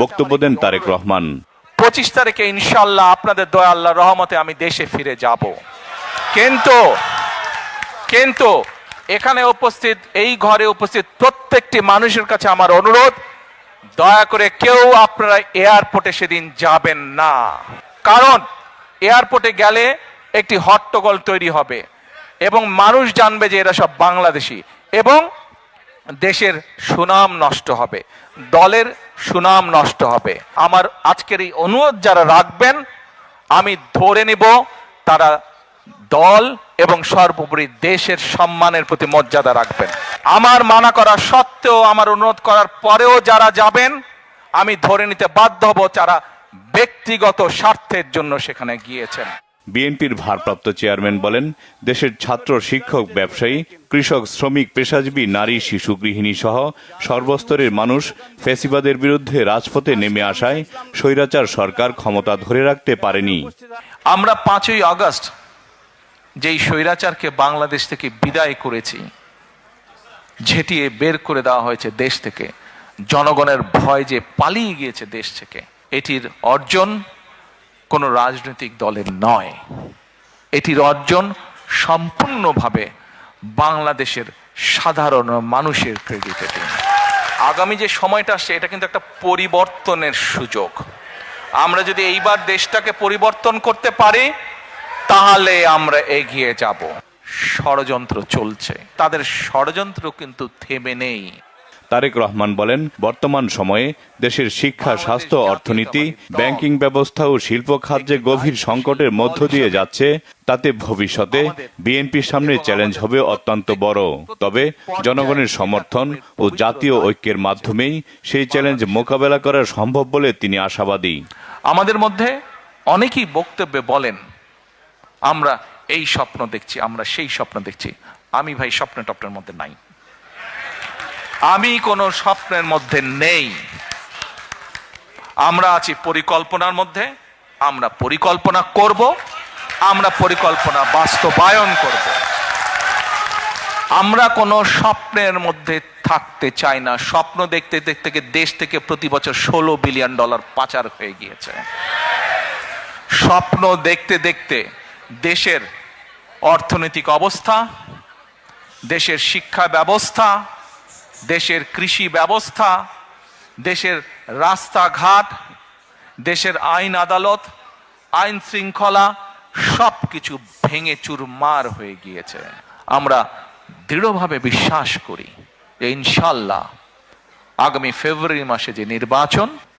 বক্তব্য দেন তারেক রহমান। 25 তারিখে ইনশাআল্লাহ আপনাদের দয়া আল্লাহর রহমতে আমি দেশে ফিরে যাব। কিন্তু এখানে উপস্থিত, এই ঘরে উপস্থিত প্রত্যেকটি মানুষের কাছে আমার অনুরোধ, দয়া করে কেউ আপনারা এয়ারপোর্টে সেদিন যাবেন না। কারণ এয়ারপোর্টে গেলে একটি হট্টগোল তৈরি হবে এবং মানুষ জানবে যে এরা সব বাংলাদেশি, এবং দেশের সুনাম নষ্ট হবে, দলের সুনাম নষ্ট হবে। আমার আজকের এই অনুরোধ যারা রাখবেন, আমি ধরে নিব তারা দল এবং সর্বোপরি দেশের সম্মানের প্রতি মর্যাদা রাখবেন। আমার মানা করা সত্ত্বেও, আমার অনুরোধ করার পরেও যারা যাবেন, আমি ধরে নিতে বাধ্য হব যারা ব্যক্তিগত স্বার্থের জন্য সেখানে গিয়েছেন। বিএনপির ভারপ্রাপ্ত চেয়ারম্যান বলেন, দেশের ছাত্র, শিক্ষক, ব্যবসায়ী, কৃষক, শ্রমিক, পেশাজীবী, নারী, শিশু, গৃহিণী সহ সর্বস্তরের মানুষ ফ্যাসিবাদের বিরুদ্ধে রাজপথে নেমে আসায় স্বৈরাচার সরকার ক্ষমতা ধরে রাখতে পারেনি। আমরা 5ই আগস্ট যেই স্বৈরাচারকে বাংলাদেশ থেকে বিদায় করেছি, ঝেঁটিয়ে বের করে দেওয়া হয়েছে দেশ থেকে, জনগণের ভয় যে পালিয়ে গিয়েছে দেশ থেকে, এটির অর্জন কোনো রাজনৈতিক দলের নয়, এটির অর্জন সম্পূর্ণভাবে বাংলাদেশের সাধারণ মানুষের ক্রেডিট। আগামী যে সময়টা আসছে, এটা কিন্তু একটা পরিবর্তনের সুযোগ। আমরা যদি এইবার দেশটাকে পরিবর্তন করতে পারি, তাহলে আমরা এগিয়ে যাব। ষড়যন্ত্র চলছে, তাদের ষড়যন্ত্র কিন্তু থেমে নেই। তারেক রহমান বলেন, বর্তমান সময়ে দেশের শিক্ষা, স্বাস্থ্য, অর্থনীতি, ব্যাংকিং ব্যবস্থা ও শিল্প খাত যে গভীর সংকটের মধ্য দিয়ে যাচ্ছে, তাতে ভবিষ্যতে বিএনপির সামনে চ্যালেঞ্জ হবে অত্যন্ত বড়। তবে জনগণের সমর্থন ও জাতীয় ঐক্যের মাধ্যমেই সেই চ্যালেঞ্জ মোকাবেলা করা সম্ভব বলে তিনি আশাবাদী। আমাদের মধ্যে অনেকেই বক্তব্যে বলেন, আমরা এই স্বপ্ন দেখছি, আমরা সেই স্বপ্ন দেখছি। আমি ভাই স্বপ্নের মধ্যে নাই, আমি কোনো স্বপ্নের মধ্যে নেই। আমরা আছি পরিকল্পনার মধ্যে। আমরা পরিকল্পনা করব, আমরা পরিকল্পনা বাস্তবায়ন করব। আমরা কোনো স্বপ্নের মধ্যে থাকতে চাই না। স্বপ্ন দেখতে দেখতে দেশ থেকে প্রতি বছর $16 বিলিয়ন পাচার হয়ে গিয়েছে। স্বপ্ন দেখতে দেখতে দেশের অর্থনৈতিক অবস্থা, দেশের শিক্ষা ব্যবস্থা, দেশের কৃষি ব্যবস্থা, দেশের রাস্তাঘাট, দেশের আইন আদালত, আইন শৃঙ্খলা সবকিছু ভেঙে চুরমার হয়ে গিয়েছে। আমরা দৃঢ়ভাবে বিশ্বাস করি যে ইনশাআল্লাহ আগামী ফেব্রুয়ারি মাসে যে নির্বাচন,